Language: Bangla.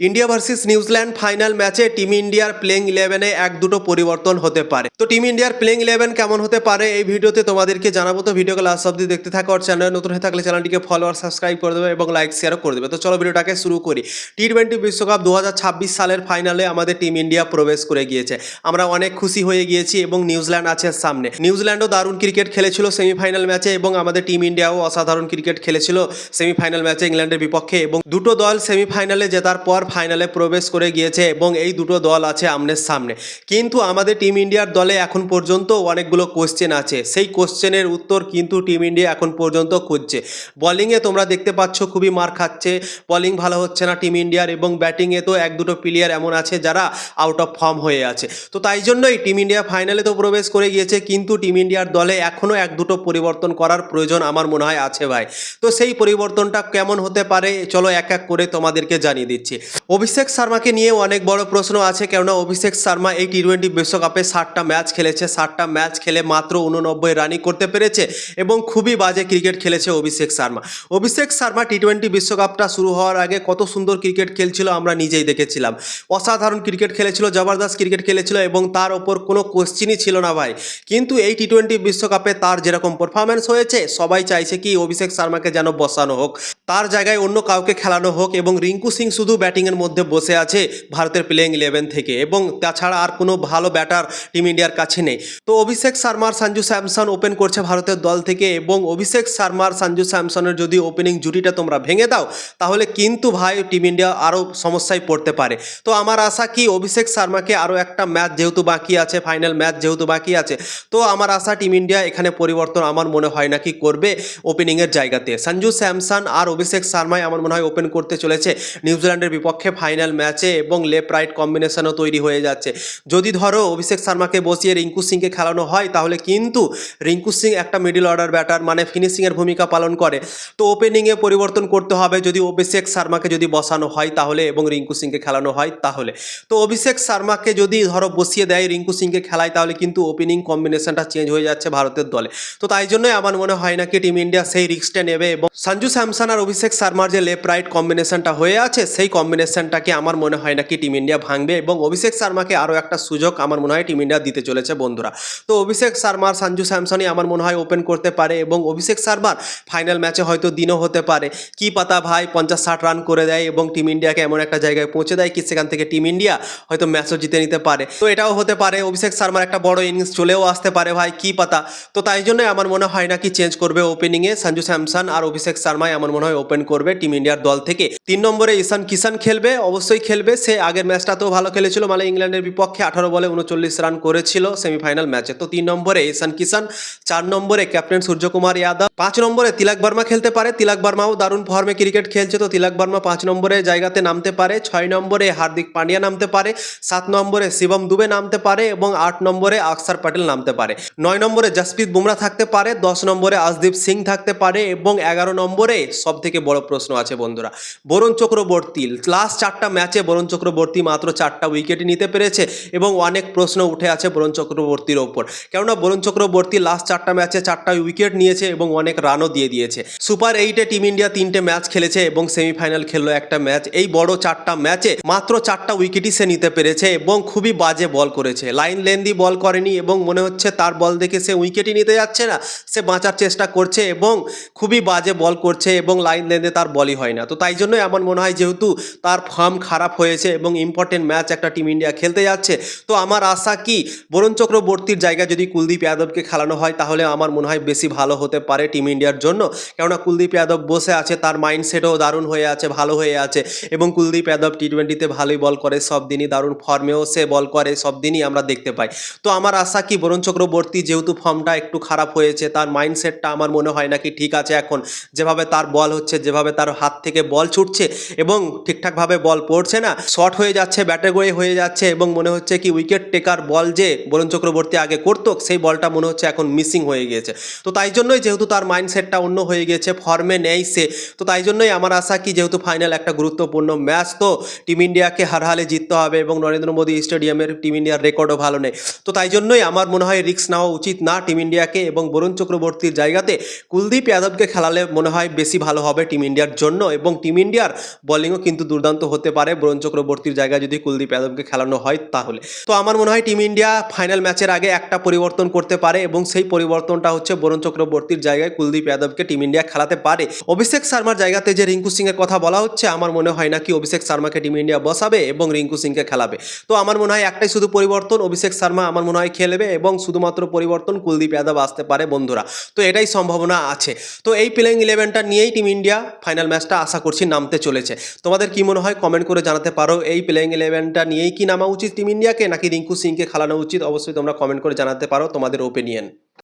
ইন্ডিয়া ভার্সেস নিউজিল্যান্ড ফাইনাল ম্যাচে টিম ইন্ডিয়ার প্লেইং ইলেভেনে এক দুটো পরিবর্তন হতে পারে। তো টিম ইন্ডিয়ার প্লেইং ইলেভেন কেমন হতে পারে এই ভিডিওতে তোমাদেরকে জানাবো। তো ভিডিওকে লাস্ট অব্দি দেখতে থাকো। আর চ্যানেল নতুন হয়ে থাকলে চ্যানেলটিকে ফলো আর সাবস্ক্রাইব করে দেবে এবং লাইক শেয়ারও করে দেবে। তো চলো ভিডিওটাকে শুরু করি। টি-20 বিশ্বকাপ 2026 সালের ফাইনালে আমাদের টিম ইন্ডিয়া প্রবেশ করে গিয়েছে। আমরা অনেক খুশি হয়ে গিয়েছি এবং নিউজিল্যান্ড আছে সামনে। নিউজিল্যান্ডও দারুণ ক্রিকেট খেলেছিল সেমিফাইনাল ম্যাচে এবং আমাদের টিম ইন্ডিয়াও অসাধারণ ক্রিকেট খেলেছিল সেমিফাইনাল ম্যাচে ইংল্যান্ডের বিপক্ষে, এবং দুটো দল সেমিফাইনালে জেতার পর ফাইনালে প্রবেশ করে গিয়েছে এবং এই দুটো দল আছে আমনের সামনে। কিন্তু আমাদের টিম ইন্ডিয়ার দলে এখন পর্যন্ত অনেকগুলো কোশ্চেন আছে, সেই কোশ্চেনের উত্তর কিন্তু টিম ইন্ডিয়া এখন পর্যন্ত খুঁজছে। বোলিংয়ে তোমরা দেখতে পাচ্ছ খুবই মার খাচ্ছে, বোলিং ভালো হচ্ছে না টিম ইন্ডিয়ার, এবং ব্যাটিংয়ে তো এক দুটো প্লেয়ার এমন আছে যারা আউট অফ ফর্ম হয়ে আছে। তো তাই জন্যই টিম ইন্ডিয়া ফাইনালে তো প্রবেশ করে গিয়েছে, কিন্তু টিম ইন্ডিয়ার দলে এখনও এক দুটো পরিবর্তন করার প্রয়োজন আমার মনে হয় আছে ভাই। তো সেই পরিবর্তনটা কেমন হতে পারে চলো এক এক করে তোমাদেরকে জানিয়ে দিচ্ছি। অভিষেক শর্মাকে নিয়ে অনেক বড় প্রশ্ন আছে, কেননা অভিষেক শর্মা এই টি-20 বিশ্বকাপে 60টা ম্যাচ খেলেছে, 60টা ম্যাচ খেলে মাত্র 89 রানই করতে পেরেছে এবং খুবই বাজে ক্রিকেট খেলেছে অভিষেক শর্মা। অভিষেক শর্মা টি-20 বিশ্বকাপটা শুরু হওয়ার আগে কত সুন্দর ক্রিকেট খেলছিল আমরা নিজেই দেখেছিলাম। অসাধারণ ক্রিকেট খেলেছিল, জবরদস্ত ক্রিকেট খেলেছিল এবং তার ওপর কোনো কোশ্চেনই ছিল না ভাই। কিন্তু এই টি-20 বিশ্বকাপে তার যেরকম পারফরমেন্স হয়েছে সবাই চাইছে কি অভিষেক শর্মাকে যেন বসানো হোক, তার জায়গায় অন্য কাউকে খেলানো হোক, এবং রিঙ্কু সিং শুধু ব্যাটিংয়ের মধ্যে বসে আছে ভারতের প্লেইং ইলেভেন থেকে, এবং তাছাড়া আর কোনো ভালো ব্যাটার টিম ইন্ডিয়ার কাছে নেই। তো অভিষেক শর্মার সঞ্জু স্যামসন ওপেন করছে ভারতের দল থেকে, এবং অভিষেক শর্মার সঞ্জু স্যামসনের যদি ওপেনিং জুটিটা তোমরা ভেঙে দাও তাহলে কিন্তু ভাই টিম ইন্ডিয়া আরও সমস্যায় পড়তে পারে। তো আমার আশা কি অভিষেক শর্মাকে আরও একটা ম্যাচ যেহেতু বাকি আছে, ফাইনাল ম্যাচ যেহেতু বাকি আছে, তো আমার আশা টিম ইন্ডিয়া এখানে পরিবর্তন আমার মনে হয় না কি করবে ওপেনিংয়ের জায়গাতে। সঞ্জু স্যামসন আর অভিষেক শর্মাই আমার মনে হয় ওপেন করতে চলেছে নিউজিল্যান্ডের বিপক্ষে ফাইনাল ম্যাচে, এবং লেফট রাইট কম্বিনেশনও তৈরি হয়ে যাচ্ছে। যদি ধরো অভিষেক শর্মাকে বসিয়ে রিঙ্কু সিংকে খেলানো হয় তাহলে কিন্তু রিঙ্কু সিং একটা মিডল অর্ডার ব্যাটার, মানে ফিনিশিংয়ের ভূমিকা পালন করে। তো ওপেনিংয়ে পরিবর্তন করতে হবে যদি অভিষেক শর্মাকে যদি বসানো হয় তাহলে, এবং রিঙ্কু সিংকে খেলানো হয় তাহলে। তো অভিষেক শর্মাকে যদি ধরো বসিয়ে দেয় রিঙ্কু সিংকে খেলায় তাহলে কিন্তু ওপেনিং কম্বিনেশনটা চেঞ্জ হয়ে যাচ্ছে ভারতের দলে। তো তাই জন্যই আমার মনে হয় না কি টিম ইন্ডিয়া সেই রিস্কটা নেবে, এবং সঞ্জু স্যামসন আর অভিষেক শর্মার যে লেফট রাইট কম্বিনেশনটা হয়ে আছে সেই কম্বিনেশনটাকে আমার মনে হয় না কি টিম ইন্ডিয়া ভাঙবে, এবং অভিষেক শর্মাকে আরও একটা সুযোগ আমার মনে হয় টিম ইন্ডিয়া দিতে চলেছে বন্ধুরা। তো অভিষেক শর্মার সঞ্জু স্যামসনই আমার মনে হয় ওপেন করতে পারে, এবং অভিষেক শর্মার ফাইনাল ম্যাচে হয়তো দিনও হতে পারে, কি পাতা ভাই 50-60 রান করে দেয় এবং টিম ইন্ডিয়াকে এমন একটা জায়গায় পৌঁছে দেয় কি সেখান থেকে টিম ইন্ডিয়া হয়তো ম্যাচও জিতে নিতে পারে। তো এটাও হতে পারে, অভিষেক শর্মার একটা বড় ইনিংস চলেও আসতে পারে ভাই, কি পাতা। তো তাই জন্য আমার মনে হয় না কি চেঞ্জ করবে ওপেনিংয়ে সঞ্জু স্যামসন আর অভিষেক শর্মাই আমার মনে হয় ওপেন করবে টিম ইন্ডিয়ার দল থেকে। 3 নম্বরে ঈশান কিষান খেলবে, অবশ্যই খেলবে, সে আগের ম্যাচটাতেও ভালো খেলেছিল, মানে ইংল্যান্ডের বিপক্ষে 18 বলে 39 রান করেছিল সেমিফাইনাল ম্যাচে। তো 3 নম্বরে ঈশান কিষান, 4 নম্বরে ক্যাপ্টেন সূর্যকুমার যাদব, 5 নম্বরে তিলক বর্মা খেলতে পারে, তিলক বর্মাও দারুণ ফর্মে ক্রিকেট খেলছে, তো তিলক বর্মা 5 নম্বরে জায়গাতে নামতে পারে, 6 নম্বরে হার্দিক পান্ডিয়া নামতে পারে, 7 নম্বরে শিবম দুবে নামতে পারে, এবং 8 নম্বরে অক্ষর প্যাটেল নামতে পারে, 9 নম্বরে জসপ্রীত বুমরা থাকতে পারে, 10 নম্বরে আশদীপ সিং থাকতে পারে, এবং 11 নম্বরে সব থেকে বড় প্রশ্ন আছে বন্ধুরা বরুণ চক্রবর্তী। লাস্ট 4টা ম্যাচে বরুণ চক্রবর্তী মাত্র 4টা উইকেটই নিতে পেরেছে, এবং অনেক প্রশ্ন উঠে আছে বরুণ চক্রবর্তীর ওপর, কেননা বরুণ চক্রবর্তী লাস্ট 4টা ম্যাচে 4টা উইকেট নিয়েছে এবং অনেক রানও দিয়ে দিয়েছে। সুপার 8-এ টিম ইন্ডিয়া 3টে ম্যাচ খেলেছে এবং সেমিফাইনাল খেললো একটা ম্যাচ, এই বড় 4টা ম্যাচে মাত্র 4টা উইকেটই সে নিতে পেরেছে এবং খুবই বাজে বল করেছে, লাইন লেন্দি বল করেনি, এবং মনে হচ্ছে তার বল দেখে সে উইকেটই নিতে যাচ্ছে না, সে বাঁচার চেষ্টা করছে এবং খুবই বাজে বল করছে, এবং লাইন লেন্থে তার বলই হয় না। তো তাই জন্যই আমার মনে হয় যেহেতু তার ফর্ম খারাপ হয়েছে এবং ইম্পর্টেন্ট ম্যাচ একটা টিম ইন্ডিয়া খেলতে যাচ্ছে, তো আমার আশা কি বরুণ চক্রবর্তীর জায়গায় যদি কুলদীপ যাদবকে খেলানো হয় তাহলে আমার মনে হয় বেশি ভালো হতে পারে টিম ইন্ডিয়ার জন্য, কেননা কুলদীপ যাদব বসে আছে, তার মাইন্ডসেটও দারুণ হয়ে আছে, ভালো হয়ে আছে, এবং কুলদীপ যাদব টি-20তে ভালোই বল করে, সব দিনই দারুণ ফর্মেও সে বল করে, সব দিনই আমরা দেখতে পাই। তো আমার আশা কি বরুণ চক্রবর্তী যেহেতু ফর্মটা একটু খারাপ হয়েছে, তার মাইন্ডসেটটা আমার মনে হয় নাকি ঠিক আছে এখন, যেভাবে তার বল হচ্ছে, যেভাবে তার হাত থেকে বল ছুটছে এবং ঠিকঠাকভাবে বল পড়ছে না, শর্ট হয়ে যাচ্ছে, ব্যাটে গড়ে হয়ে যাচ্ছে, এবং মনে হচ্ছে কি উইকেট টেকার বল যে বরুণ চক্রবর্তী আগে করতো সেই বলটা মনে হচ্ছে এখন মিসিং হয়ে গিয়েছে। তো তাই জন্যই যেহেতু তার মাইন্ডসেটটা অন্য হয়ে গেছে, ফর্মে নেই সে, তো তাই জন্যই আমার আশা কি যেহেতু ফাইনাল একটা গুরুত্বপূর্ণ ম্যাচ, তো টিম ইন্ডিয়াকে হার হালে জিততে হবে, এবং নরেন্দ্র মোদী স্টেডিয়ামের টিম ইন্ডিয়ার রেকর্ডও ভালো নেই। তো তাই জন্যই আমার মনে হয় রিস্ক নেওয়া উচিত না টিম ইন্ডিয়াকে, এবং বরুণ চক্রবর্তীর জায়গাতে কুলদীপ যাদবকে খেলালে মনে হয় বেশি ভালো হবে টিম ইন্ডিয়ার জন্য, এবং টিম ইন্ডিয়ার বোলিংও কিন্তু দুর্দান্ত দুর্দান্ত হতে পারে বরুণ চক্রবর্তীর জায়গায় যদি কুলদীপ যাদবকে খেলানো হয় তাহলে। তো আমার মনে হয় টিম ইন্ডিয়া ফাইনাল ম্যাচের আগে একটা পরিবর্তন করতে পারে এবং সেই পরিবর্তনটা হচ্ছে বরুণ চক্রবর্তীর জায়গায় কুলদীপ যাদবকে টিম ইন্ডিয়া খেলাতে পারে। অভিষেক শর্মার জায়গাতে যে রিঙ্কু সিং এর কথা বলা হচ্ছে, আমার মনে হয় না কি অভিষেক শর্মাকে টিম ইন্ডিয়া বসাবে এবং রিঙ্কু সিংকে খেলাবে। তো আমার মনে হয় একটাই শুধু পরিবর্তন, অভিষেক শর্মা আমার মনে হয় খেলবে এবং শুধুমাত্র পরিবর্তন কুলদীপ যাদব আসতে পারে বন্ধুরা। তো এটাই সম্ভাবনা আছে। তো এই প্লেইং ইলেভেনটা নিয়েই টিম ইন্ডিয়া ফাইনাল ম্যাচটা আশা করছি নামতে চলেছে। তোমাদের কি মনে হয় কমেন্ট করে জানাতে পারো, এই প্লেইং ইলেভেনটা নিয়েই কি নামা উচিত টিম ইন্ডিয়াকে নাকি রিঙ্কু সিংকে খেলানো উচিত? অবশ্যই তোমরা কমেন্ট করে জানাতে পারো তোমাদের ওপিনিয়ন।